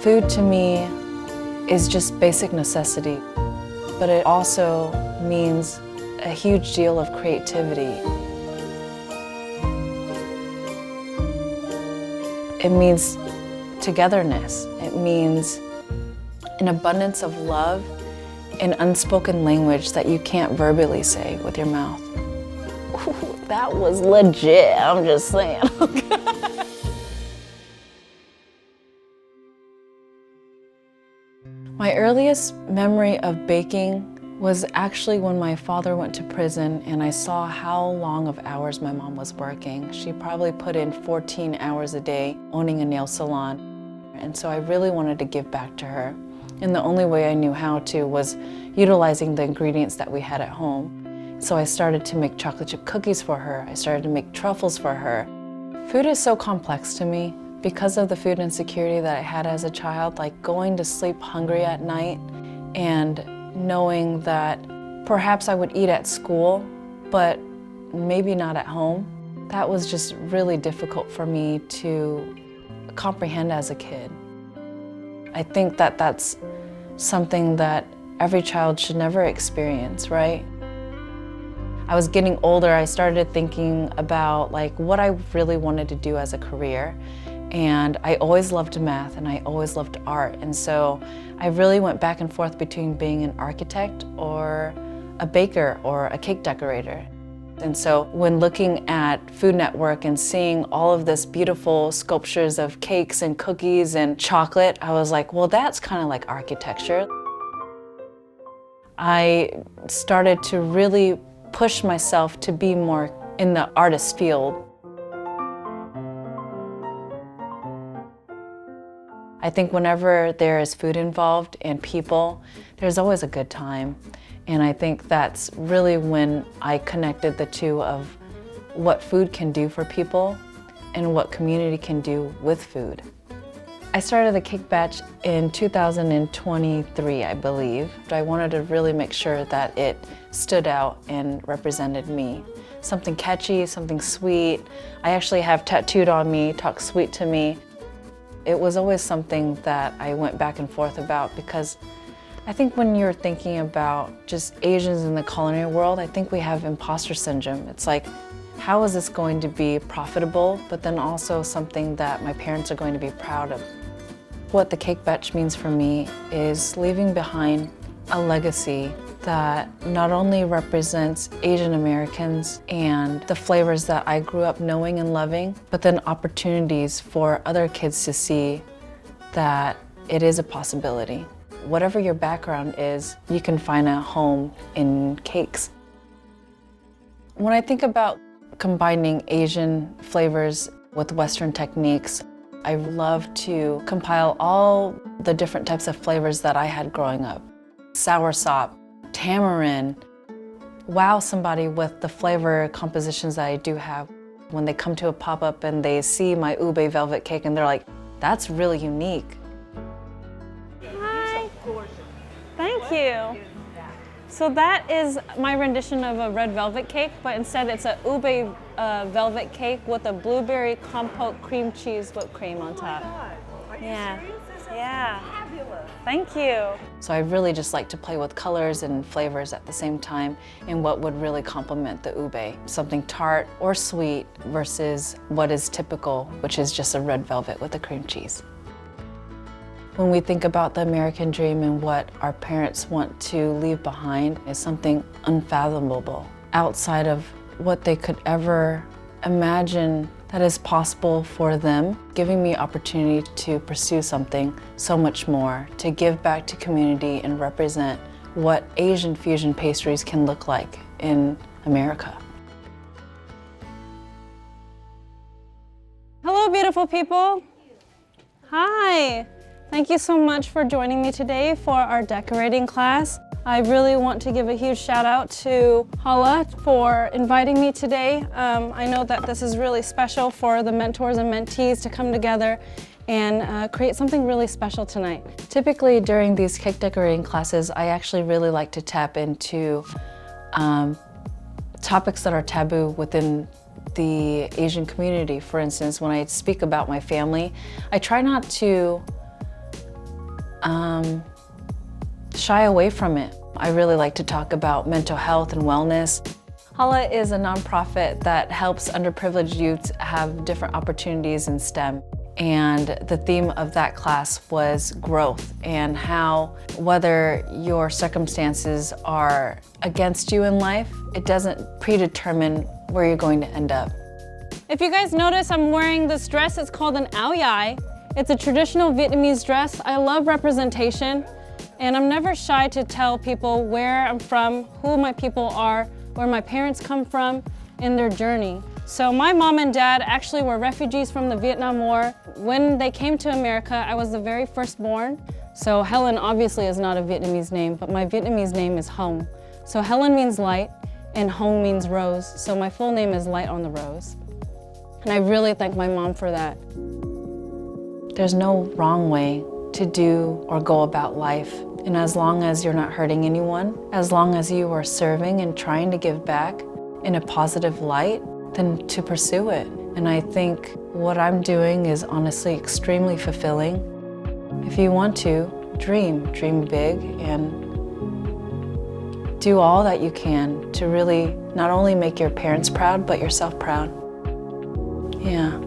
Food to me is just basic necessity, but it also means a huge deal of creativity. It means togetherness. It means an abundance of love in unspoken language that you can't verbally say with your mouth. Ooh, that was legit, I'm just saying. My earliest memory of baking was actually when my father went to prison and I saw how long of hours my mom was working. She probably put in 14 hours a day owning a nail salon. And so I really wanted to give back to her. And the only way I knew how to was utilizing the ingredients that we had at home. So I started to make chocolate chip cookies for her. I started to make truffles for her. Food is so complex to me because of the food insecurity that I had as a child, like going to sleep hungry at night and knowing that perhaps I would eat at school, but maybe not at home. That was just really difficult for me to comprehend as a kid. I think that that's something that every child should never experience, right? I was getting older, I started thinking about like what I really wanted to do as a career. And I always loved math and I always loved art. And so I really went back and forth between being an architect or a baker or a cake decorator. And so when looking at Food Network and seeing all of this beautiful sculptures of cakes and cookies and chocolate, I was like, well, that's kind of like architecture. I started to really push myself to be more in the artist field. I think whenever there is food involved and people, there's always a good time. And I think that's really when I connected the two of what food can do for people and what community can do with food. I started the cake batch in 2023, I believe. I wanted to really make sure that it stood out and represented me. Something catchy, something sweet. I actually have tattooed on me, "Talk sweet to me." It was always something that I went back and forth about because I think when you're thinking about just Asians in the culinary world, I think we have imposter syndrome. It's like, how is this going to be profitable, but then also something that my parents are going to be proud of? What the cake batch means for me is leaving behind a legacy that not only represents Asian Americans and the flavors that I grew up knowing and loving, but then opportunities for other kids to see that it is a possibility. Whatever your background is, you can find a home in cakes. When I think about combining Asian flavors with Western techniques, I love to compile all the different types of flavors that I had growing up. Soursop, tamarind, wow somebody with the flavor compositions that I do have. When they come to a pop-up and they see my ube velvet cake and they're like, that's really unique. Hi. Thank you. So that is my rendition of a red velvet cake, but instead it's a ube velvet cake with a blueberry compote cream cheese whipped cream on top. Oh my God. Are you Yeah. serious? This sounds Yeah. fabulous. Thank you. So I really just like to play with colors and flavors at the same time and what would really complement the ube. Something tart or sweet versus what is typical, which is just a red velvet with a cream cheese. When we think about the American dream and what our parents want to leave behind is something unfathomable outside of what they could ever imagine that is possible for them, giving me opportunity to pursue something so much more, to give back to community and represent what Asian fusion pastries can look like in America. Hello, beautiful people. Hi. Thank you so much for joining me today for our decorating class. I really want to give a huge shout out to Hala for inviting me today. I know that this is really special for the mentors and mentees to come together and create something really special tonight. Typically during these cake decorating classes, I actually really like to tap into topics that are taboo within the Asian community. For instance, when I speak about my family, I try not to shy away from it. I really like to talk about mental health and wellness. Hala is a nonprofit that helps underprivileged youths have different opportunities in STEM. And the theme of that class was growth, and how whether your circumstances are against you in life, it doesn't predetermine where you're going to end up. If you guys notice, I'm wearing this dress. It's called an AAPI. It's a traditional Vietnamese dress. I love representation, and I'm never shy to tell people where I'm from, who my people are, where my parents come from, in their journey. So my mom and dad actually were refugees from the Vietnam War. When they came to America, I was the very first born. So Helen obviously is not a Vietnamese name, but my Vietnamese name is Hồng. So Helen means light, and Hồng means rose. So my full name is Light on the Rose. And I really thank my mom for that. There's no wrong way to do or go about life. And as long as you're not hurting anyone, as long as you are serving and trying to give back in a positive light, then to pursue it. And I think what I'm doing is honestly extremely fulfilling. If you want to, dream big, and do all that you can to really not only make your parents proud, but yourself proud. Yeah.